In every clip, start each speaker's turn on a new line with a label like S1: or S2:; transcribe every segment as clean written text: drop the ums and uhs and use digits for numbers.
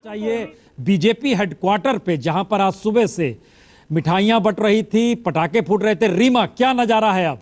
S1: चाहिए BJP headquarter पे, जहां पर आज सुबह से मिठाइयां बंट रही थी, पटाखे फूट रहे थे। रीमा, क्या नजारा है अब?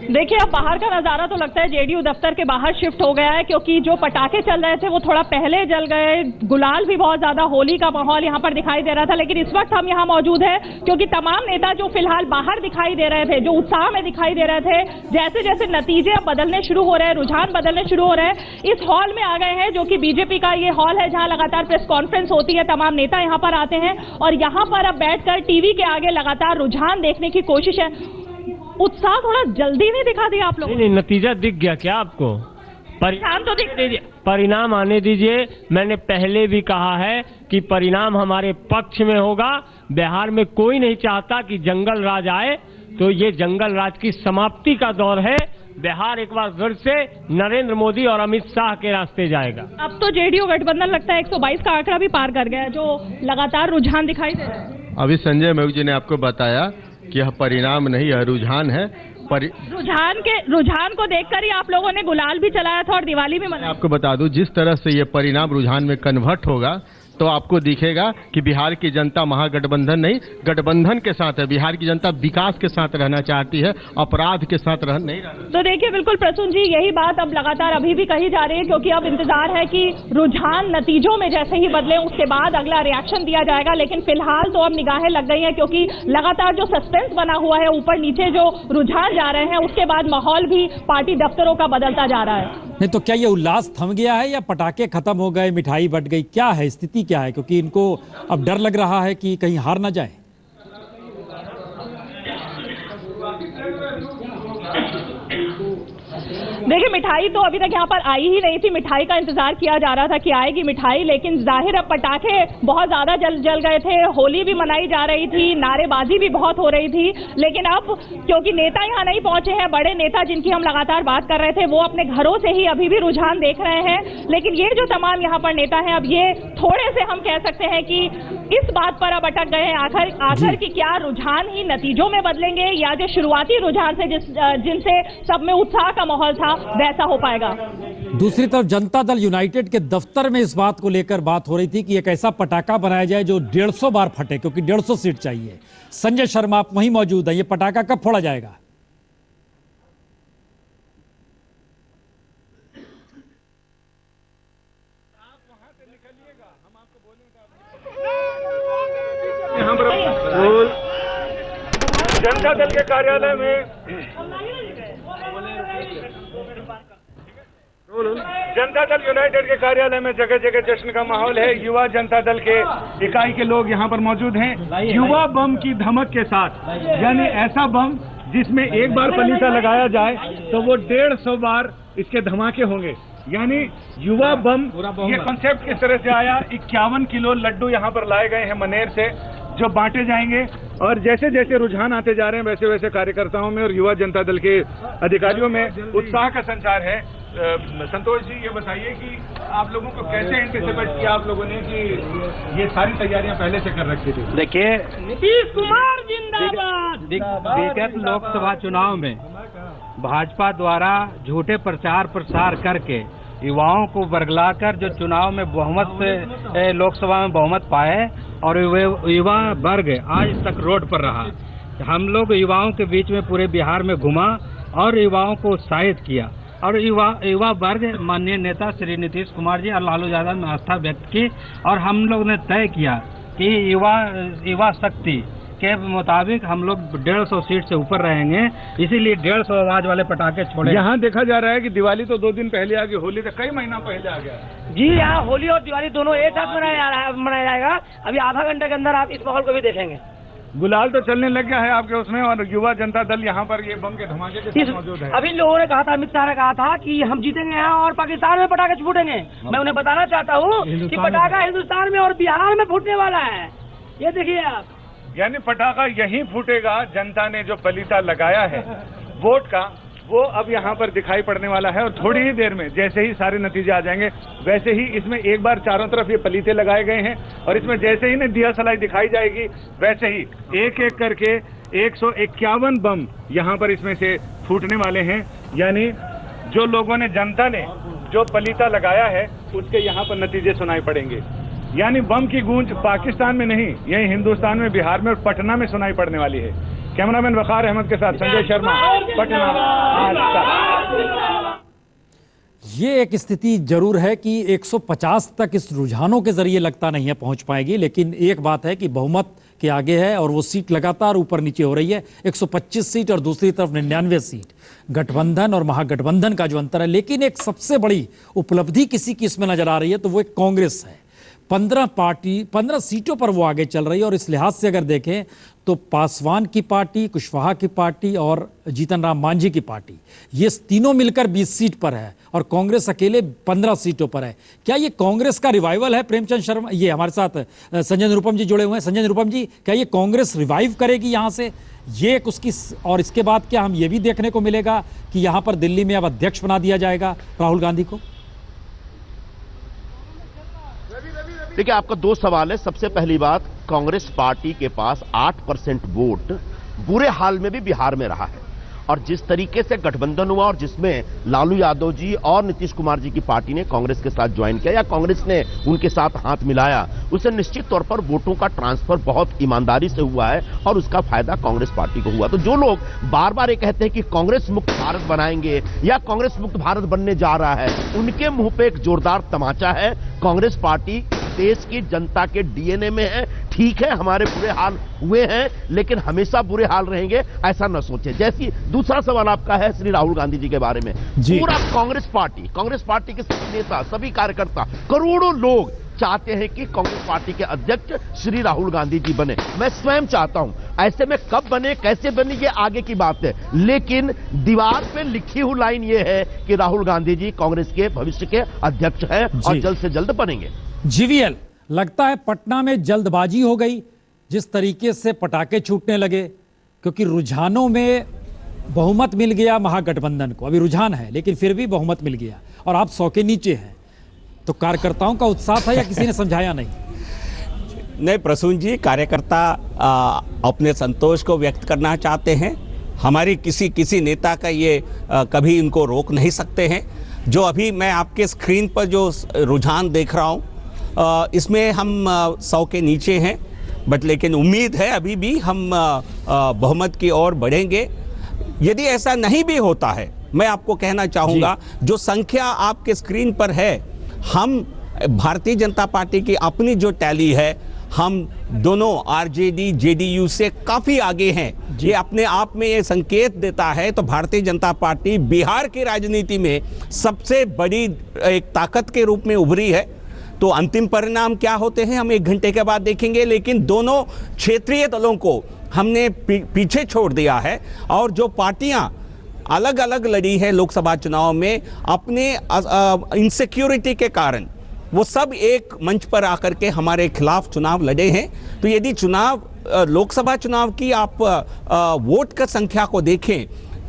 S2: देखिए, अब बाहर का नजारा तो लगता है जेडीयू दफ्तर के बाहर शिफ्ट हो गया है, क्योंकि जो पटाखे चल रहे थे वो थोड़ा पहले जल गए। गुलाल भी बहुत ज्यादा, होली का माहौल यहाँ पर दिखाई दे रहा था। लेकिन इस वक्त हम यहाँ मौजूद हैं क्योंकि तमाम नेता जो फिलहाल बाहर दिखाई दे रहे थे, जो उत्साह में दिखाई दे रहे थे, जैसे जैसे नतीजे अब बदलने शुरू हो रहे हैं, रुझान बदलने शुरू हो रहे हैं, इस हॉल में आ गए हैं, जो कि बीजेपी का ये हॉल है जहां लगातार प्रेस कॉन्फ्रेंस होती है। तमाम नेता यहाँ पर आते हैं और यहाँ पर अब बैठकर टीवी के आगे लगातार रुझान देखने की कोशिश है। उत्साह थोड़ा जल्दी नहीं दिखा दिया आप लोगों?
S3: नहीं, नतीजा दिख गया क्या आपको?
S2: परिणाम तो दिख दीजिए,
S3: परिणाम आने दीजिए। मैंने पहले भी कहा है कि परिणाम हमारे पक्ष में होगा। बिहार में कोई नहीं चाहता कि जंगल राज आए, तो ये जंगल राज की समाप्ति का दौर है। बिहार एक बार फिर से नरेंद्र मोदी और अमित शाह के रास्ते जाएगा।
S2: अब तो जेडीयू गठबंधन लगता है 122 का आंकड़ा भी पार कर गया है, जो लगातार रुझान दिखाई दे रहा है।
S4: अभी संजय मयूख जी ने आपको बताया कि यह परिणाम नहीं, यह रुझान है।
S2: रुझान को देखकर ही आप लोगों ने गुलाल भी चलाया था और दिवाली भी मनाई।
S4: आपको बता दूं, जिस तरह से ये परिणाम रुझान में कन्वर्ट होगा तो आपको दिखेगा कि बिहार की जनता महागठबंधन नहीं, गठबंधन के साथ है। बिहार की जनता विकास के साथ रहना चाहती है, अपराध के साथ नहीं रहना।
S2: तो देखिए, बिल्कुल प्रसून जी, यही बात अब लगातार अभी भी कही जा रही है, क्योंकि अब इंतजार है कि रुझान नतीजों में जैसे ही बदले उसके बाद अगला रिएक्शन दिया जाएगा। लेकिन फिलहाल तो अब निगाहें लग गई हैं, क्योंकि लगातार जो सस्पेंस बना हुआ है, ऊपर नीचे जो रुझान जा रहे हैं, उसके बाद माहौल भी पार्टी दफ्तरों का बदलता जा रहा है।
S1: नहीं तो क्या ये उल्लास थम गया है या पटाखे खत्म हो गए, मिठाई बट गई? क्या है स्थिति, क्या है? क्योंकि इनको अब डर लग रहा है कि कहीं हार ना जाए।
S2: देखिए, मिठाई तो अभी तक यहाँ पर आई ही नहीं थी। मिठाई का इंतजार किया जा रहा था कि आएगी मिठाई, लेकिन जाहिर है पटाखे बहुत ज्यादा जल गए थे। होली भी मनाई जा रही थी, नारेबाजी भी बहुत हो रही थी। लेकिन अब क्योंकि नेता यहाँ नहीं पहुंचे हैं, बड़े नेता जिनकी हम लगातार बात कर रहे थे, वो अपने घरों से ही अभी भी रुझान देख रहे हैं। लेकिन ये जो तमाम यहाँ पर नेता हैं, अब ये थोड़े से हम कह सकते हैं कि इस बात पर अब अटक गए हैं आखिर कि क्या रुझान ही नतीजों में बदलेंगे, या जो शुरुआती रुझान से जिनसे सब में उत्साह का माहौल था, वैसा हो पाएगा।
S1: दूसरी तरफ जनता दल यूनाइटेड के दफ्तर में इस बात को लेकर बात हो रही थी कि एक ऐसा पटाखा बनाया जाए जो 150 बार फटे, क्योंकि 150 सीट चाहिए। संजय शर्मा, आप वहीं मौजूद हैं, ये पटाखा कब फोड़ा जाएगा?
S5: जनता दल के कार्यालय में जनता दल यूनाइटेड के कार्यालय में जगह जगह जश्न का माहौल है। युवा जनता दल के इकाई के लोग यहाँ पर मौजूद हैं, युवा बम की धमक के साथ। यानी ऐसा बम जिसमें एक बार पलीता लगाया जाए तो वो 150 बार इसके धमाके होंगे। यानी युवा बम, ये कॉन्सेप्ट किस तरह से आया? 51 किलो लड्डू यहाँ पर लाए गए हैं मनेर से, जो बांटे जाएंगे। और जैसे जैसे रुझान आते जा रहे हैं, वैसे वैसे कार्यकर्ताओं में और युवा जनता दल के अधिकारियों में उत्साह का संचार है। संतोष जी, ये बताइए कि आप लोगों को कैसे एंटिसिपेट किया आप लोगों ने कि ये सारी तैयारियां पहले से कर रखी थी?
S3: देखिए, नीतीश कुमार जिंदाबाद। विगत लोकसभा चुनाव में भाजपा द्वारा झूठे प्रचार प्रसार करके युवाओं को बरगलाकर जो चुनाव में बहुमत से लोकसभा में बहुमत पाए, और युवा वर्ग आज तक रोड पर रहा। हम लोग युवाओं के बीच में पूरे बिहार में घुमा और युवाओं को उत्साहित किया, और युवा वर्ग माननीय नेता श्री नीतीश कुमार जी और लालू यादव में आस्था व्यक्त की। और हम लोग ने तय किया कि युवा शक्ति के मुताबिक हम लोग 150 सीट से ऊपर रहेंगे, इसीलिए 150 आवाज वाले पटाखे छोड़े।
S5: यहाँ देखा जा रहा है कि दिवाली तो 2 दिन पहले आ गई, होली तो कई महीना पहले आ गया।
S6: जी, यहाँ होली और दिवाली दोनों एक साथ मनाया जाएगा। अभी आधा घंटे के अंदर आप इस माहौल को भी देखेंगे।
S5: गुलाल तो चलने लग गया है आपके उसमें, और युवा जनता दल यहाँ पर ये बम के धमाके के साथ मौजूद है।
S6: अभी लोगों ने कहा था, अमित शाह ने कहा था कि हम जीतेंगे यहाँ और पाकिस्तान में पटाखे फूटेंगे। मैं उन्हें बताना चाहता हूँ कि पटाखा हिंदुस्तान में और बिहार में फूटने वाला है। ये देखिए आप,
S5: यानी पटाखा यहीं फूटेगा। जनता ने जो पलीता लगाया है वोट का, वो अब यहाँ पर दिखाई पड़ने वाला है। और थोड़ी ही देर में जैसे ही सारे नतीजे आ जाएंगे, वैसे ही इसमें एक बार चारों तरफ ये पलीते लगाए गए हैं, और इसमें जैसे ही दिया सलाई दिखाई जाएगी, वैसे ही एक एक करके 151 बम यहाँ पर इसमें से फूटने वाले हैं। यानी जो लोगों ने, जनता ने जो पलीता लगाया है, उसके यहाँ पर नतीजे सुनाई पड़ेंगे। यानी बम की गूंज पाकिस्तान में नहीं, यही हिंदुस्तान में, बिहार में और पटना में सुनाई पड़ने वाली है। कैमरामैन वकार अहमद के साथ संजय शर्मा, पटना, आज तक।
S1: ये एक स्थिति जरूर है कि 150 तक इस रुझानों के जरिए लगता नहीं है पहुंच पाएगी, लेकिन एक बात है कि बहुमत के आगे है और वो सीट लगातार ऊपर नीचे हो रही है। 125 सीट और दूसरी तरफ 99 सीट, गठबंधन और महागठबंधन का जो अंतर है। लेकिन एक सबसे बड़ी उपलब्धि किसी की इसमें नजर आ रही है तो वो एक कांग्रेस है। 15 सीटों पर वो आगे चल रही है और इस लिहाज से अगर देखें तो पासवान की पार्टी, कुशवाहा की पार्टी और जीतन राम मांझी की पार्टी, ये तीनों मिलकर 20 सीट पर है और कांग्रेस अकेले 15 सीटों पर है। क्या ये कांग्रेस का रिवाइवल है? प्रेमचंद शर्मा, ये हमारे साथ संजय निरुपम जी जुड़े हुए हैं। संजय निरुपम जी, क्या ये कांग्रेस रिवाइव करेगी यहाँ से? ये एक उसकी, और इसके बाद क्या हम ये भी देखने को मिलेगा कि यहाँ पर दिल्ली में अब अध्यक्ष बना दिया जाएगा राहुल गांधी को?
S7: देखिए, आपका दो सवाल है। सबसे पहली बात, कांग्रेस पार्टी के पास 8% वोट बुरे हाल में भी बिहार में रहा है और जिस तरीके से गठबंधन हुआ और जिसमें लालू यादव जी और नीतीश कुमार जी की पार्टी ने कांग्रेस के साथ ज्वाइन किया या कांग्रेस ने उनके साथ हाथ मिलाया, उससे निश्चित तौर पर वोटों का ट्रांसफर बहुत ईमानदारी से हुआ है और उसका फायदा कांग्रेस पार्टी को हुआ। तो जो लोग बार बार ये कहते हैं कि कांग्रेस मुक्त भारत बनाएंगे या कांग्रेस मुक्त भारत बनने जा रहा है, उनके मुंह पे एक जोरदार तमाचा है। कांग्रेस पार्टी देश की जनता के डीएनए में है। ठीक है, हमारे बुरे हाल हुए हैं, लेकिन हमेशा बुरे हाल रहेंगे ऐसा न सोचे। जैसी दूसरा सवाल आपका है श्री राहुल गांधी जी के बारे में, पूरा कांग्रेस पार्टी के सभी नेता, सभी कार्यकर्ता, करोड़ों लोग चाहते हैं कि कांग्रेस पार्टी के अध्यक्ष श्री राहुल गांधी जी बने। मैं स्वयं चाहता हूं। ऐसे में कब बने, कैसे बने, ये आगे की बात है, लेकिन दीवार पे लिखी हुई लाइन ये है कि राहुल गांधी जी कांग्रेस के भविष्य के अध्यक्ष हैं और जल्द से जल्द बनेंगे।
S1: जीवीएल, लगता है पटना में जल्दबाजी हो गई जिस तरीके से पटाखे छूटने लगे, क्योंकि रुझानों में बहुमत मिल गया महागठबंधन को। अभी रुझान है लेकिन फिर भी बहुमत मिल गया और आप 100 के नीचे हैं, तो कार्यकर्ताओं का उत्साह था या किसी ने समझाया नहीं?
S8: नहीं प्रसून जी, कार्यकर्ता अपने संतोष को व्यक्त करना चाहते हैं। हमारी किसी नेता का ये कभी इनको रोक नहीं सकते हैं। जो अभी मैं आपके स्क्रीन पर जो रुझान देख रहा हूँ, इसमें हम 100 के नीचे हैं, बट लेकिन उम्मीद है अभी भी हम बहुमत की ओर बढ़ेंगे। यदि ऐसा नहीं भी होता है, मैं आपको कहना चाहूँगा, जो संख्या आपके स्क्रीन पर है, हम भारतीय जनता पार्टी की अपनी जो टैली है, हम दोनों आरजेडी जेडीयू से काफ़ी आगे हैं। ये अपने आप में ये संकेत देता है। तो भारतीय जनता पार्टी बिहार की राजनीति में सबसे बड़ी एक ताकत के रूप में उभरी है। तो अंतिम परिणाम क्या होते हैं हम 1 घंटे के बाद देखेंगे, लेकिन दोनों क्षेत्रीय दलों को हमने पीछे छोड़ दिया है और जो पार्टियां अलग अलग लड़ी है लोकसभा चुनाव में, अपने इनसिक्योरिटी के कारण वो सब एक मंच पर आकर के हमारे खिलाफ चुनाव लड़े हैं। तो यदि लोकसभा चुनाव की आप वोट का संख्या को देखें,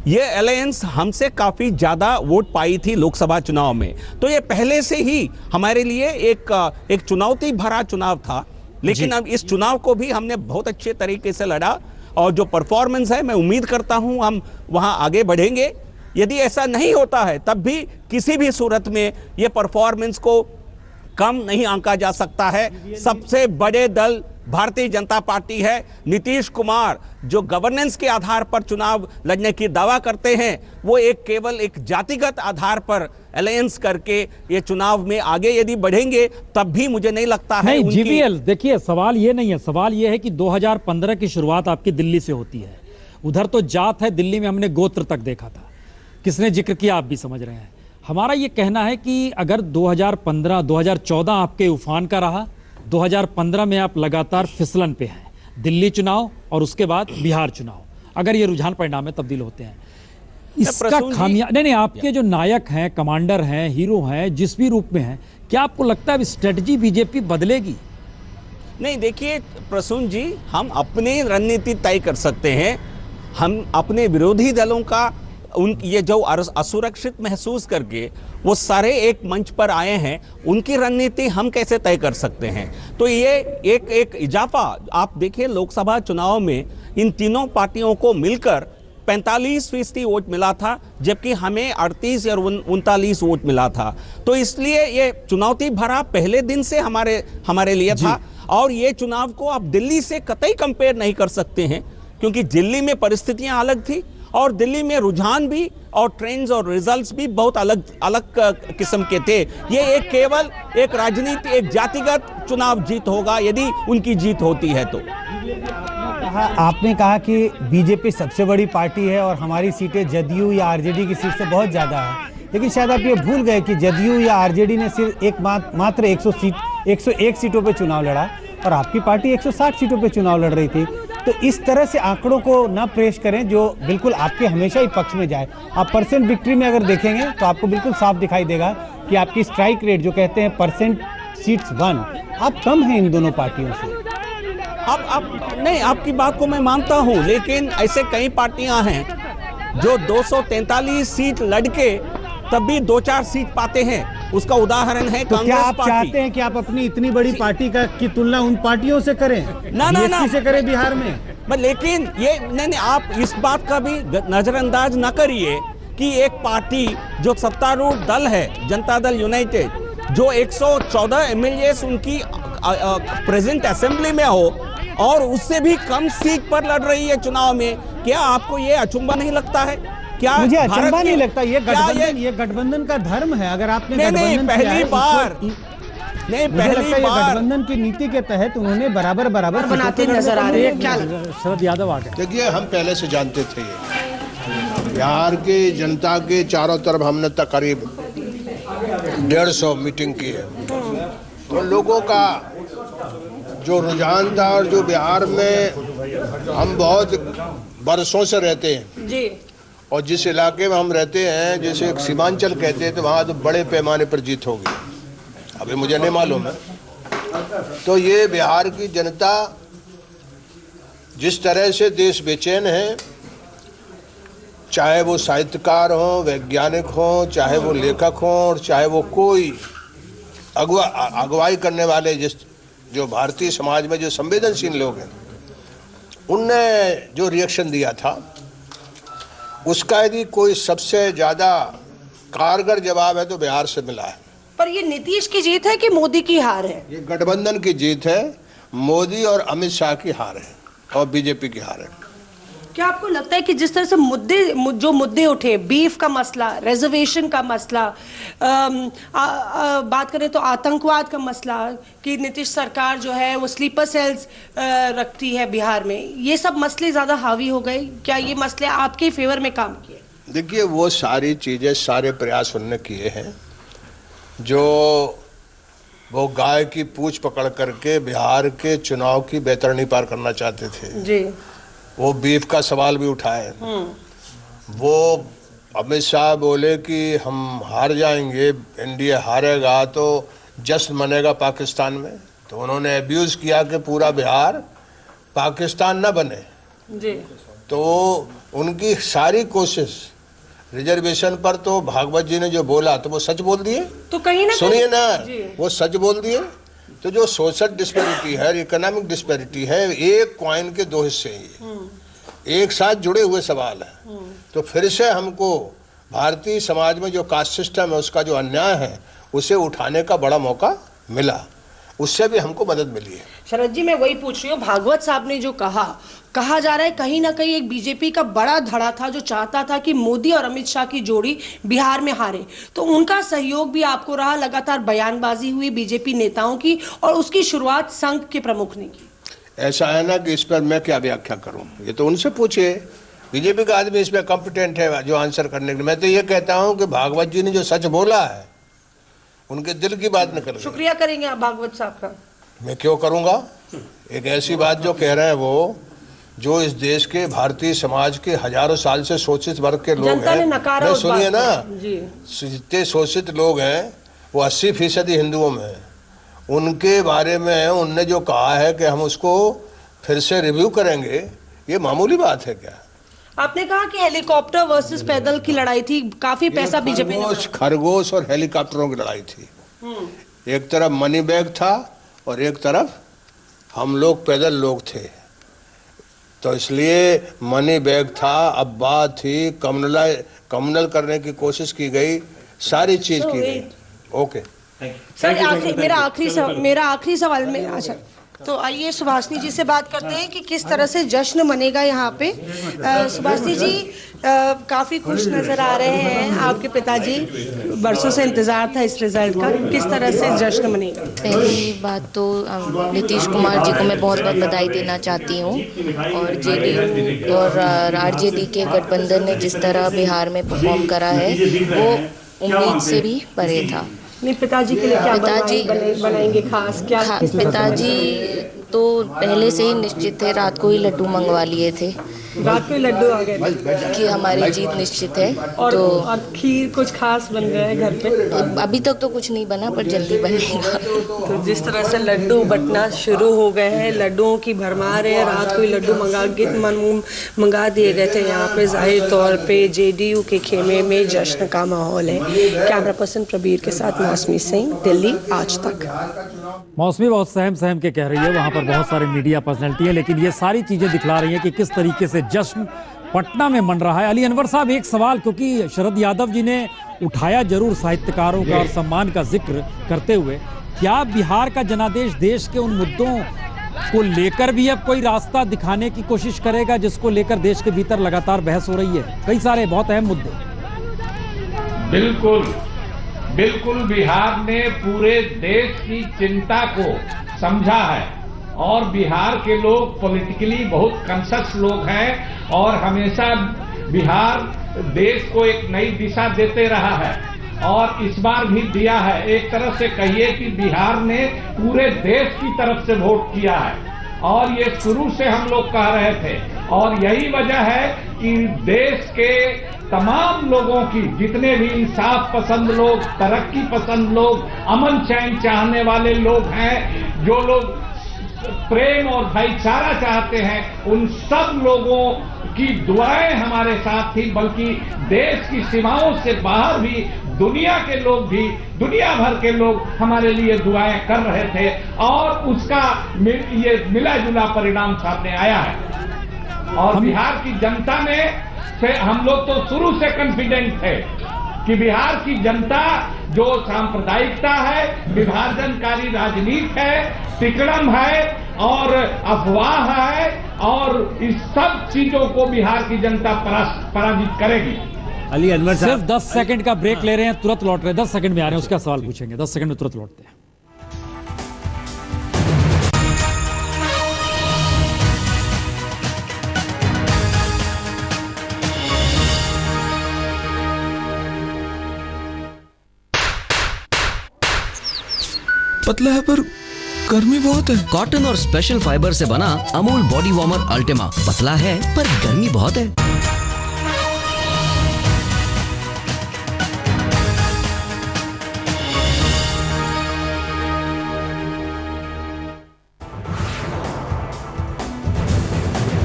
S8: ये अलायंस हमसे काफ़ी ज़्यादा वोट पाई थी लोकसभा चुनाव में। तो ये पहले से ही हमारे लिए एक चुनौती भरा चुनाव था, लेकिन अब इस चुनाव को भी हमने बहुत अच्छे तरीके से लड़ा और जो परफॉर्मेंस है, मैं उम्मीद करता हूं हम वहां आगे बढ़ेंगे। यदि ऐसा नहीं होता है, तब भी किसी भी सूरत में ये परफॉर्मेंस को कम नहीं आंका जा सकता है। सबसे बड़े दल भारतीय जनता पार्टी है। नीतीश कुमार जो गवर्नेंस के आधार पर चुनाव लड़ने की दावा करते हैं, वो केवल एक जातिगत आधार पर अलायंस करके ये चुनाव में आगे यदि बढ़ेंगे, तब भी मुझे नहीं लगता है।
S1: नहीं जीवीएल, देखिए सवाल ये नहीं है, सवाल ये है कि 2015 की शुरुआत आपकी दिल्ली से होती है। उधर तो जात है, दिल्ली में हमने गोत्र तक देखा था, किसने जिक्र किया आप भी समझ रहे हैं। हमारा ये कहना है कि अगर 2015 2014 आपके उफान का रहा, 2015 में आप लगातार फिसलन पे हैं, दिल्ली चुनाव और उसके बाद बिहार चुनाव, अगर ये रुझान परिणाम में तब्दील होते हैं, इसका खामियाजा नहीं, आपके जो नायक हैं, कमांडर हैं, हीरो हैं, जिस भी रूप में हैं, क्या आपको लगता है स्ट्रेटजी बीजेपी बदलेगी?
S8: नहीं, देखिए प्रसून जी, हम अपनी रणनीति तय कर सकते हैं। हम अपने विरोधी दलों का ये जो असुरक्षित महसूस करके वो सारे एक मंच पर आए हैं, उनकी रणनीति हम कैसे तय कर सकते हैं? तो ये एक इजाफा आप देखिए, लोकसभा चुनाव में इन तीनों पार्टियों को मिलकर 45% वोट मिला था, जबकि हमें 38 और 39 वोट मिला था। तो इसलिए ये चुनौती भरा पहले दिन से हमारे लिए था। और ये चुनाव को आप दिल्ली से कतई कंपेयर नहीं कर सकते हैं, क्योंकि दिल्ली में परिस्थितियां अलग थी और दिल्ली में रुझान भी और ट्रेंड्स और रिजल्ट्स भी बहुत अलग किस्म के थे। ये केवल एक राजनीति, एक जातिगत चुनाव जीत होगा यदि उनकी जीत होती है तो।
S9: आपने कहा कि बीजेपी सबसे बड़ी पार्टी है और हमारी सीटें जदयू या आरजेडी की सीट से बहुत ज़्यादा है, लेकिन शायद आप ये भूल गए कि जदयू या आरजेडी ने सिर्फ मात्र 101 सीटों पे चुनाव लड़ा और आपकी पार्टी 160 सीटों पे चुनाव लड़ रही थी। तो इस तरह से आंकड़ों को ना पेश करें जो बिल्कुल आपके हमेशा ही पक्ष में जाए। आप परसेंट विक्ट्री में अगर देखेंगे तो आपको बिल्कुल साफ दिखाई देगा कि आपकी स्ट्राइक रेट जो कहते हैं परसेंट सीट्स वन, आप कम हैं इन दोनों पार्टियों से।
S8: अब नहीं, आपकी बात को मैं मानता हूं, लेकिन ऐसे कई पार्टियां हैं जो 243 सीट लड़के तब भी 2-4 सीट पाते हैं। उसका उदाहरण है
S9: तो क्या आप चाहते हैं कि आप अपनी इतनी बड़ी पार्टी की तुलना उन पार्टियों से करें, बीएसपी से करें बिहार में?
S8: लेकिन ये नहीं, आप इस बात का भी नजरअंदाज न करिए कि एक पार्टी जो सत्तारूढ़ दल है, जनता दल यूनाइटेड, जो 114 एमएलए उनकी प्रेजेंट असेंबली में हो और उससे भी कम सीट पर लड़ रही है चुनाव में, क्या आपको ये अचंभा नहीं लगता है? क्या
S9: मुझे अचंभा नहीं लगता। ये गठबंधन का धर्म है। अगर आपने
S8: पहली बार
S9: गठबंधन की नीति के तहत उन्होंने बराबर
S6: बनाते नजर आ रहे हैं। क्या
S1: शरद यादव आ गए।
S10: देखिए, हम पहले से जानते थे ये बिहार की जनता के चारों तरफ हमने करीब 150 मीटिंग की है। तो लोगों का जो रुझान था और जो बिहार में हम बहुत बरसों से रहते हैं
S6: जी,
S10: और जिस इलाके में हम रहते हैं, जैसे एक सीमांचल कहते हैं, तो वहाँ तो बड़े पैमाने पर जीत होगी। अभी मुझे नहीं मालूम है। तो ये बिहार की जनता जिस तरह से देश बेचैन है, चाहे वो साहित्यकार हो, वैज्ञानिक हो, चाहे वो लेखक हो, और चाहे वो कोई अगुवाई करने वाले जो भारतीय समाज में जो संवेदनशील लोग हैं, उनने जो रिएक्शन दिया था, उसका यदि कोई सबसे ज़्यादा कारगर जवाब है तो बिहार से मिला है।
S6: पर ये नीतीश की जीत है कि मोदी की हार है?
S10: ये गठबंधन की जीत है, मोदी और अमित शाह की हार है और बीजेपी की हार है।
S6: क्या आपको लगता है कि जिस तरह से जो मुद्दे उठे, बीफ का मसला, रिजर्वेशन का मसला, बात करें तो आतंकवाद का मसला, कि नीतीश सरकार जो है वो स्लीपर सेल्स रखती है बिहार में, ये सब मसले ज़्यादा हावी हो गए? क्या ये मसले आपके फेवर में काम किए?
S10: देखिए, वो सारी चीज़ें, सारे प्रयास उन्होंने किए हैं। जो वो गाय की पूंछ पकड़ करके बिहार के चुनाव की बेतरनी पार करना चाहते थे
S6: जी,
S10: वो बीफ का सवाल भी उठाए। वो अमित शाह बोले कि हम हार जाएंगे, एनडीए हारेगा तो जश्न मनेगा पाकिस्तान में। तो उन्होंने अब्यूज़ किया कि पूरा बिहार पाकिस्तान न बने
S6: जी।
S10: तो उनकी सारी कोशिश रिजर्वेशन पर, तो भागवत जी ने जो बोला तो वो सच बोल दिए।
S6: तो कहीं ना
S10: सुनिए ना, वो सच बोल दिए। तो जो सोशल डिस्पैरिटी है, इकोनॉमिक डिस्पैरिटी है, एक कॉइन के दो हिस्से हैं, एक साथ जुड़े हुए सवाल है। तो फिर से हमको भारतीय समाज में जो कास्ट सिस्टम है, उसका जो अन्याय है, उसे उठाने का बड़ा मौका मिला, उससे भी हमको मदद मिली है।
S6: शरद जी, मैं वही पूछ रही हूँ, भागवत साहब ने जो कहा जा रहा है, कहीं ना कहीं एक बीजेपी का बड़ा धड़ा था जो चाहता था कि मोदी और अमित शाह की जोड़ी बिहार में हारे। तो उनका सहयोग भी आपको रहा, लगातार बयानबाजी हुई बीजेपी नेताओं की, और उसकी शुरुआत संघ के प्रमुख ने की।
S10: ऐसा है ना कि इस पर मैं क्या व्याख्या करूं, ये तो उनसे पूछिए। बीजेपी का आदमी इसमें कॉम्पिटेंट है जो आंसर करने के लिए। मैं तो ये कहता हूं कि भागवत जी ने जो सच बोला है, उनके दिल की बात निकल गई।
S6: शुक्रिया करेंगे आप भागवत साहब का?
S10: मैं क्यों करूंगा। एक ऐसी बात जो कह रहे हैं वो, जो इस देश के भारतीय समाज के हजारों साल से शोषित वर्ग के लोग हैं, सुनिए ना, जितने शोषित लोग हैं वो 80% हिंदुओं में है। उनके बारे में उनने जो कहा है कि हम उसको फिर से रिव्यू करेंगे, ये मामूली बात है क्या?
S6: आपने कहा कि हेलीकॉप्टर वर्सेस पैदल की लड़ाई थी, काफी पैसा बीजेपी ने।
S10: खरगोश और हेलीकॉप्टरों की लड़ाई थी। एक तरफ मनी बैग था और एक तरफ हम लोग पैदल लोग थे। तो इसलिए मनी बैग था। अब बात थी कम्युनल करने की कोशिश की गई, सारी चीज की गई। ओके
S6: सर, मेरा आखिरी सवाल में, अच्छा तो आइए सुभाषनी जी से बात करते हैं कि किस तरह से जश्न मनेगा यहाँ पे। सुभाषनी जी काफी खुश नजर आ रहे हैं, आपके पिताजी, बरसों से इंतजार था इस रिजल्ट का, किस तरह से जश्न मनेगा?
S11: पहली बात तो नीतीश कुमार जी को मैं बहुत बहुत बधाई देना चाहती हूँ, और जेडीयू और आरजेडी के गठबंधन ने जिस तरह बिहार में परफॉर्म करा है वो उम्मीद से भी परे था।
S6: नहीं, पिताजी के लिए क्या बनाएंगे खास, क्या
S11: पिताजी तो पहले से ही निश्चित थे, रात को ही लड्डू मंगवा लिए थे,
S6: रात को लड्डू आ गए
S11: कि हमारी जीत निश्चित है।
S6: और खीर कुछ खास बन गया है घर पे?
S11: अभी तक तो कुछ नहीं बना, पर जल्दी बनेगा।
S6: तो जिस तरह से लड्डू बंटना शुरू हो गए हैं, लड्डुओं की भरमार है, रात को ही लड्डू मंगा दिए गए थे यहाँ पे, जाहिर तौर पे जेडीयू के खेमे में जश्न का माहौल है। कैमरा पर्सन प्रबीर के साथ मौसमी सिंह, दिल्ली आज तक।
S1: मौसमी बहुत सहम के कह रही है, वहाँ पर बहुत सारे मीडिया पर्सनैलिटी है, लेकिन ये सारी चीज़ें दिखला रही हैं कि किस तरीके से जश्न पटना में मन रहा है। अली अनवर साहब, एक सवाल, क्योंकि शरद यादव जी ने उठाया जरूर साहित्यकारों का और सम्मान का जिक्र करते हुए, क्या बिहार का जनादेश देश के उन मुद्दों को लेकर भी अब कोई रास्ता दिखाने की कोशिश करेगा जिसको लेकर देश के भीतर लगातार बहस हो रही है? कई सारे बहुत अहम मुद्दे।
S12: बिल्कुल बिहार ने पूरे देश की चिंता को समझा है, और बिहार के लोग पॉलिटिकली बहुत कॉन्शियस लोग हैं, और हमेशा बिहार देश को एक नई दिशा देते रहा है, और इस बार भी दिया है। एक तरफ से कहिए कि बिहार ने पूरे देश की तरफ से वोट किया है, और ये शुरू से हम लोग कह रहे थे, और यही वजह है कि देश के तमाम लोगों की, जितने भी इंसाफ पसंद लोग, तरक्की पसंद लोग, अमन चैन चाहने वाले लोग हैं, जो लोग प्रेम और भाईचारा चाहते हैं, उन सब लोगों की दुआएं हमारे साथ थी, बल्कि देश की सीमाओं से बाहर भी दुनिया के लोग भी, दुनिया भर के लोग हमारे लिए दुआएं कर रहे थे, और उसका ये मिला जुला परिणाम सामने आया है। और बिहार की जनता ने हम लोग तो शुरू से कॉन्फिडेंट थे कि बिहार की जनता जो सांप्रदायिकता है, विभाजनकारी राजनीति है, तिकड़म है और अफवाह है, और इस सब चीजों को बिहार की जनता पराजित करेगी।
S1: अली अनवर साहब, सिर्फ 10 सेकंड का ब्रेक ले रहे हैं, तुरंत लौट रहे हैं, 10 सेकंड में आ रहे हैं, उसका सवाल पूछेंगे, 10 सेकंड में तुरंत लौटते हैं।
S13: पतला है पर गर्मी बहुत है।
S14: कॉटन और स्पेशल फाइबर से बना अमूल बॉडी वार्मर अल्टीमा, पतला है पर गर्मी बहुत है।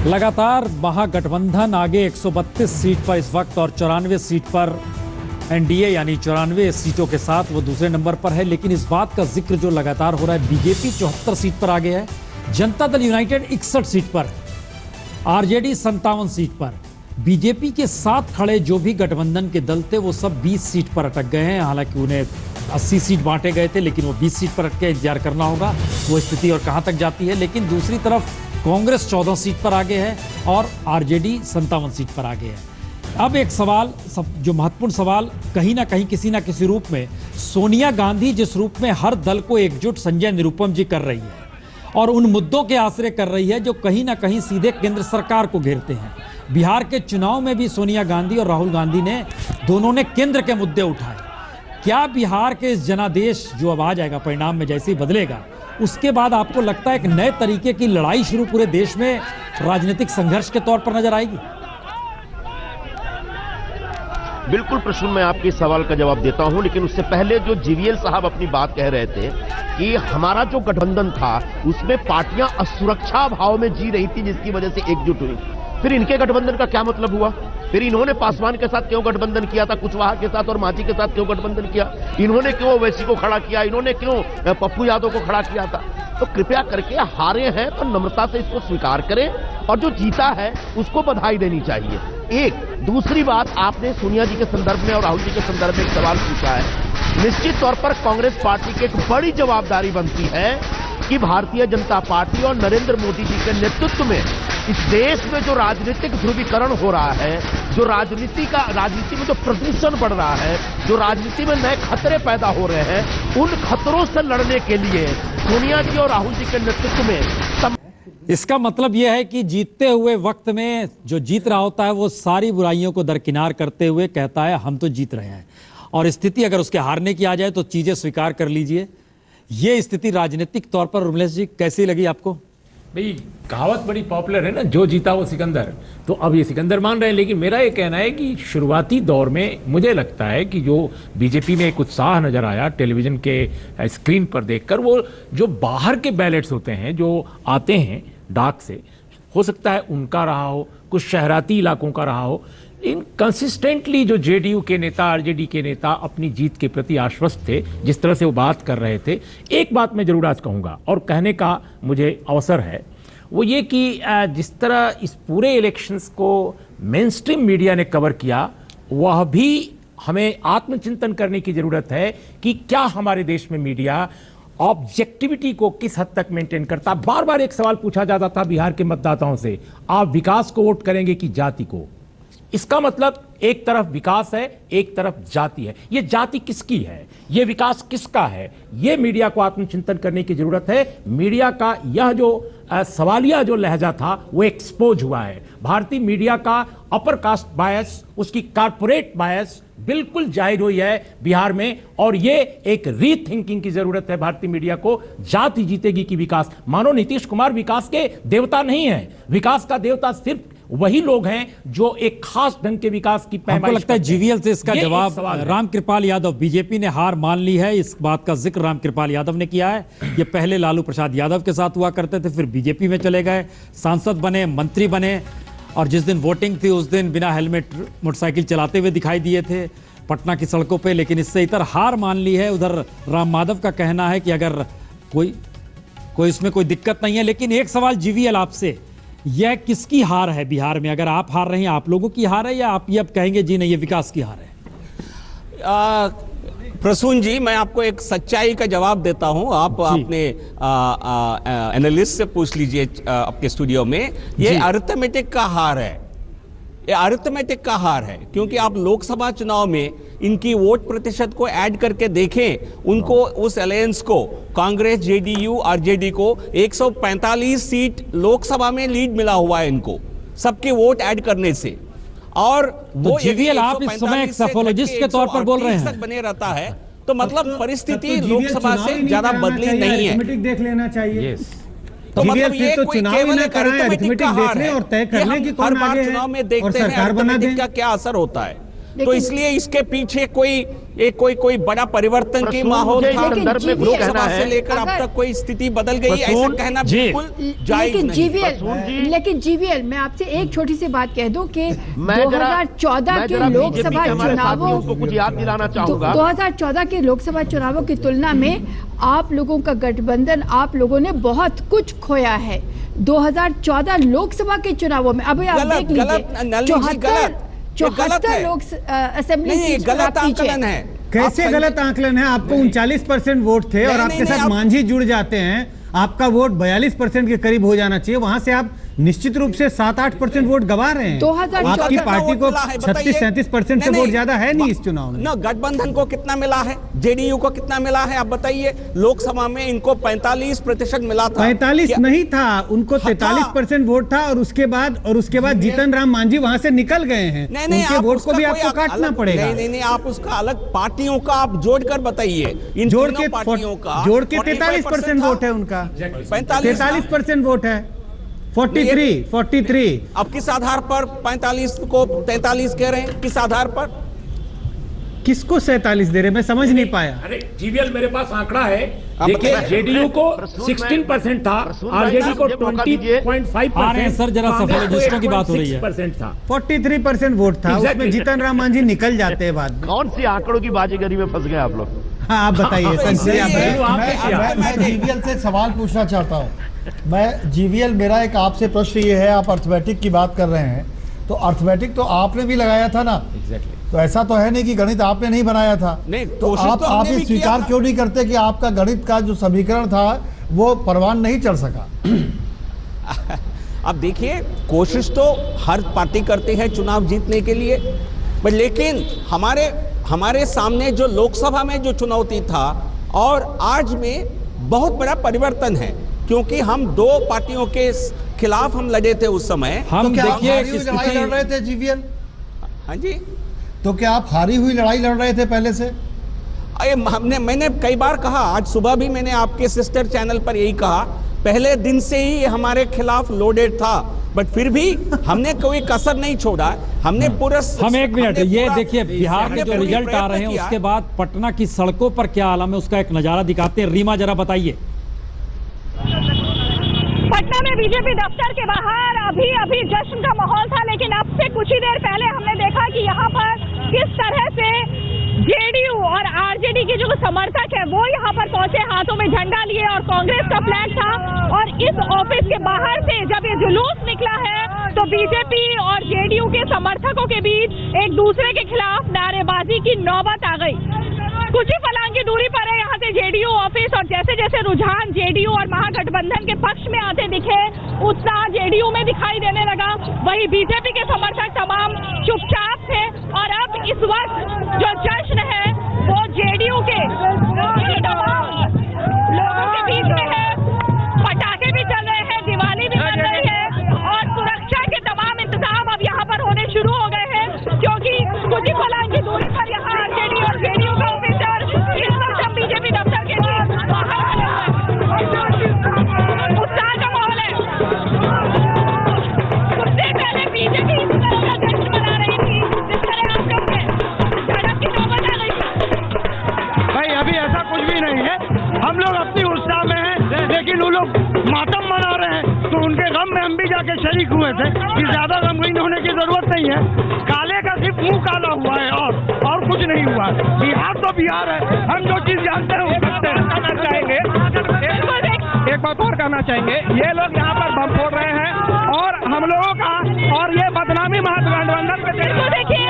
S1: लगातार महागठबंधन आगे 132 सीट पर इस वक्त, और 94 सीट पर एनडीए यानी 94 सीटों के साथ वो दूसरे नंबर पर है। लेकिन इस बात का जिक्र जो लगातार हो रहा है, बीजेपी 74 सीट पर आगे है, जनता दल यूनाइटेड 61 सीट पर, आरजेडी 57 सीट पर। बीजेपी के साथ खड़े जो भी गठबंधन के दल थे वो सब 20 सीट पर अटक गए हैं। हालांकि उन्हें 80 सीट बांटे गए थे, लेकिन वो 20 सीट पर अटके, इंतजार करना होगा वो स्थिति और कहां तक जाती है। लेकिन दूसरी तरफ कांग्रेस 14 सीट पर आगे है और आरजेडी 57 सीट पर आगे है। अब एक सवाल, जो महत्वपूर्ण सवाल, कहीं ना कहीं किसी ना किसी रूप में सोनिया गांधी जिस रूप में हर दल को एकजुट संजय निरुपम जी कर रही है और उन मुद्दों के आश्रय कर रही है जो कहीं ना कहीं सीधे केंद्र सरकार को घेरते हैं। बिहार के चुनाव में भी सोनिया गांधी और राहुल गांधी ने दोनों ने केंद्र के मुद्दे उठाए। क्या बिहार के इस जनादेश जो अब आ जाएगा परिणाम में जैसे ही बदलेगा, उसके बाद आपको लगता है एक नए तरीके की लड़ाई शुरू पूरे देश में राजनीतिक संघर्ष के तौर पर नजर आएगी?
S7: बिल्कुल प्रश्न, मैं आपके सवाल का जवाब देता हूं, लेकिन उससे पहले जो जीवीएल साहब अपनी बात कह रहे थे कि हमारा जो गठबंधन था उसमें पार्टियां असुरक्षा भाव में जी रही थी जिसकी वजह से एकजुट हुई। फिर इनके गठबंधन का क्या मतलब हुआ? फिर इन्होंने पासवान के साथ क्यों गठबंधन किया था, कुशवाहा के साथ और मांझी के साथ क्यों गठबंधन किया? इन्होंने क्यों ओवैसी को खड़ा किया? इन्होंने क्यों पप्पू यादव को खड़ा किया था? तो कृपया करके हारे हैं तो नम्रता से इसको स्वीकार करें और जो जीता है उसको बधाई देनी चाहिए। एक दूसरी बात, आपने सोनिया जी के संदर्भ में और राहुल जी के संदर्भ में एक सवाल पूछा है। निश्चित तौर पर कांग्रेस पार्टी की एक बड़ी जवाबदारी बनती है कि भारतीय जनता पार्टी और नरेंद्र मोदी जी के नेतृत्व में इस देश में जो राजनीतिक ध्रुवीकरण हो रहा है, जो राजनीति में जो प्रदूषण बढ़ रहा है, जो राजनीति में नए खतरे पैदा हो रहे हैं, उन खतरों से लड़ने के लिए सोनिया जी और राहुल जी के नेतृत्व में
S1: इसका मतलब यह है कि जीतते हुए वक्त में जो जीत रहा होता है वो सारी बुराइयों को दरकिनार करते हुए कहता है हम तो जीत रहे हैं, और स्थिति अगर उसके हारने की आ जाए तो चीजें स्वीकार कर लीजिए। ये स्थिति राजनीतिक तौर पर उर्मिलेश जी कैसी लगी आपको?
S12: भाई कहावत बड़ी पॉपुलर है ना, जो जीता वो सिकंदर, तो अब ये सिकंदर मान रहे हैं। लेकिन मेरा ये कहना है कि शुरुआती दौर में मुझे लगता है कि जो बीजेपी में एक उत्साह नजर आया टेलीविजन के स्क्रीन पर देखकर, वो जो बाहर के बैलेट्स होते हैं जो आते हैं डाक से, हो सकता है उनका रहा हो, कुछ शहराती इलाकों का रहा हो। इन कंसिस्टेंटली जो जेडीयू के नेता, आरजेडी के नेता अपनी जीत के प्रति आश्वस्त थे, जिस तरह से वो बात कर रहे थे। एक बात मैं जरूर आज कहूँगा और कहने का मुझे अवसर है, वो ये कि जिस तरह इस पूरे इलेक्शंस को मेन स्ट्रीम मीडिया ने कवर किया, वह भी हमें आत्मचिंतन करने की जरूरत है कि क्या हमारे देश में मीडिया ऑब्जेक्टिविटी को किस हद तक मेंटेन करता। बार बार एक सवाल पूछा जाता था बिहार के मतदाताओं से, आप विकास को वोट करेंगे कि जाति को? इसका मतलब एक तरफ विकास है, एक तरफ जाति है। ये जाति किसकी है, ये विकास किसका है, ये मीडिया को आत्मचिंतन करने की जरूरत है। मीडिया का यह जो सवालिया जो लहजा था वो एक्सपोज हुआ है। भारतीय मीडिया का अपर कास्ट बायस, उसकी कारपोरेट बायस बिल्कुल जाहिर हुई है बिहार में, और ये एक रीथिंकिंग की जरूरत है भारतीय मीडिया को। जाति जीतेगी कि विकास? मानो नीतीश कुमार विकास के देवता नहीं है। विकास का देवता सिर्फ वही लोग हैं जो एक खास ढंग के विकास की पैमाइश।
S1: हमको लगता है जीवीएल से इसका जवाब रामकृपाल यादव, बीजेपी ने हार मान ली है, इस बात का जिक्र रामकृपाल यादव ने किया है। ये पहले लालू प्रसाद यादव के साथ हुआ करते थे, फिर बीजेपी में चले गए, सांसद बने, मंत्री बने, और जिस दिन वोटिंग थी उस दिन बिना हेलमेट मोटरसाइकिल चलाते हुए दिखाई दिए थे पटना की सड़कों पे। लेकिन इससे इतर हार मान ली है। उधर राम माधव का कहना है कि अगर कोई इसमें कोई दिक्कत नहीं है। लेकिन एक सवाल जीवीएल आपसे, यह किसकी हार है बिहार में? अगर आप हार रहे हैं, आप लोगों की हार है, या आप ये अब कहेंगे जी नहीं ये विकास की हार है?
S8: प्रसून जी, मैं आपको एक सच्चाई का जवाब देता हूं। आप अपने एनालिस्ट से पूछ लीजिए आपके स्टूडियो में। ये अरिथमेटिक का हार है, ये अरिथमेटिक का हार है, क्योंकि आप लोकसभा चुनाव में इनकी वोट प्रतिशत को ऐड करके देखें, उनको उस अलायंस को, कांग्रेस, जेडीयू, आरजेडी को 145 सीट लोकसभा में लीड मिला हुआ है इनको, सबके वोट ऐड करने से। और
S1: तो जीवीएल आप इस समय एक सफोलॉजिस्ट के तौर पर बोल रहे हैं,
S8: बने रहता है, तो मतलब परिस्थिति लोकसभा से ज्यादा बदली नहीं है।
S9: देख लेना चाहिए।
S8: तो मतलब ये
S9: तो
S8: कोई
S9: चुनाव
S8: केवल
S9: न
S8: एक
S9: कराएं,
S8: अरिथमेटिक का हार है।
S9: और तय करने की
S8: हर बार चुनाव में देखते हैं अरिथमेटिक का क्या असर होता है। तो इसलिए इसके पीछे कोई बड़ा परिवर्तन की माहौल था। लोकसभा से लेकर अब तक कोई स्थिति बदल गई, ऐसा कहना बिल्कुल जायज नहीं।
S15: लेकिन जीवीएल मैं आपसे एक छोटी सी बात कह दूं कि 2014 के लोकसभा चुनावों
S7: को कुछ याद दिलाना चाहूंगा।
S15: 2014 के लोकसभा चुनावों की तुलना में आप लोगों का गठबंधन, आप लोगों ने बहुत कुछ खोया है 2014 लोकसभा के चुनावों में। अब आप देख लीजिए 74 लोक असेंबली सीट
S8: गलत आंकलन है।
S9: कैसे गलत आंकलन है? आपको 39% वोट थे और आपके साथ मांझी जुड़ जाते हैं, आपका वोट 42% के करीब हो जाना चाहिए। वहां से आप निश्चित रूप से 7-8% वोट गवा रहे हैं।
S15: 2014
S9: आपकी पार्टी को 36-37% से वोट ज्यादा है नहीं इस चुनाव में।
S8: गठबंधन को कितना मिला है, जेडीयू को कितना मिला है, आप बताइए। लोकसभा में इनको 45% मिला था।
S9: 45 नहीं था, उनको 43% वोट था, और उसके बाद जीतन राम मांझी वहां से निकल गए हैं। उनके वोट को भी आपको काटना पड़ेगा।
S8: नहीं, आप उसका अलग पार्टियों का आप जोड़कर बताइए।
S9: जोड़ के 43% वोट है उनका, 43% वोट है। 43।
S8: अब किस आधार पर 45 को 43 कह रहे हैं? किस आधार पर?
S9: किसको 47 दे रहे, मैं समझ नहीं पाया।
S1: अरे जीवीएल मेरे पास आंकड़ा है, देखिए जेडीयू को 16% था, आरजेडी को 20.5%। सर जरा सफल की बात हो रही है, 6% था,
S9: 43% वोट था, उसमें जीतन राम मांझी निकल जाते हैं बाद में।
S7: कौन सी आंकड़ों की बाजीगरी में फंस गए आप लोग?
S9: हाँ आप बताइए।
S16: मैं जीवीएल से सवाल पूछना चाहता हूँ। मैं जीवीएल, मेरा एक आपसे प्रश्न ये है, आप अर्थमेटिक की बात कर रहे हैं, तो अर्थमेटिक तो आपने भी लगाया था ना?
S1: एग्जैक्टली।
S16: तो ऐसा तो है नहीं कि गणित आपने नहीं बनाया था।
S1: नहीं,
S16: तो आप ये स्वीकार क्यों नहीं करते कि आपका गणित का जो समीकरण था वो परवान नहीं चढ़ सका?
S8: अब देखिए, कोशिश तो हर पार्टी करती है चुनाव जीतने के लिए, लेकिन हमारे सामने जो लोकसभा में जो चुनौती था और आज में बहुत बड़ा परिवर्तन है, क्योंकि हम दो पार्टियों के खिलाफ हम लड़े थे उस समय।
S16: हम देखिए लड़ाई लड़ रहे थे जीवीएल।
S8: हाँ जी,
S16: तो क्या आप हारी हुई लड़ाई लड़ रहे थे पहले से?
S8: मैंने कई बार कहा, आज सुबह भी मैंने आपके सिस्टर चैनल पर यही कहा, पहले दिन से ही हमारे खिलाफ लोडेड था, बट फिर भी हमने कोई कसर नहीं छोड़ा। हमने पूरा
S1: हम एक मिनट, ये देखिए बिहार के जो रिजल्ट आ रहे हैं उसके बाद पटना की सड़कों पर क्या आलम है उसका एक नजारा दिखाते हैं। रीमा जरा बताइए।
S2: पटना में बीजेपी दफ्तर के बाहर अभी जश्न का माहौल था, लेकिन अब से कुछ ही देर पहले हमने देखा कि यहाँ पर किस तरह से जेडीयू और आरजेडी के जो समर्थक है वो यहाँ पर पहुंचे, हाथों में झंडा लिए और कांग्रेस का फ्लैग था। और इस ऑफिस के बाहर से जब ये जुलूस निकला है तो बीजेपी और जेडीयू के समर्थकों के बीच एक दूसरे के खिलाफ नारेबाजी की नौबत आ गई। कुछ ही फलांग की दूरी पर है यहाँ से जेडीयू ऑफिस, और जैसे जैसे रुझान जेडीयू और महागठबंधन के पक्ष में आते दिखे, उत्साह जेडीयू में दिखाई देने लगा। वही बीजेपी के समर्थक तमाम चुपचाप थे। और अब इस वक्त जो जश्न है वो जेडीयू के तमाम लोगों के बीच में है। पटाखे भी चल रहे हैं, दिवाली भी चल रही है और सुरक्षा के तमाम इंतजाम अब यहाँ पर होने शुरू हो गए हैं, क्योंकि कुछ ही फलांग की दूरी पर यहाँ आरजेडी और जेडीयू का ऑफिस है। इस वक्त हम बीजेपी दफ्तर के उत्साह का माहौल है। उससे पहले बीजेपी इस तरह का जश्न मना रही थी जिस तरह आप लोग ने झड़प की नौबत आ गई।
S5: भाई अभी ऐसा कुछ भी नहीं है, हम लोग अपनी उत्साह में हैं, लेकिन वो लोग मातम मना रहे हैं, तो उनके गम में हम भी जाके शरीक हुए थे। कि ज्यादा गमगीन होने की जरूरत नहीं है, काले का सिर्फ मुंह काला हुआ है और कुछ नहीं हुआ है। बिहार तो बिहार है, हम जो चीज जानते हैं वो करते हैं। एक बात और कहना चाहेंगे, ये लोग यहाँ पर बम फोड़ रहे हैं और हम लोगों का और ये बदनामी महागठबंधन पे
S2: देखिए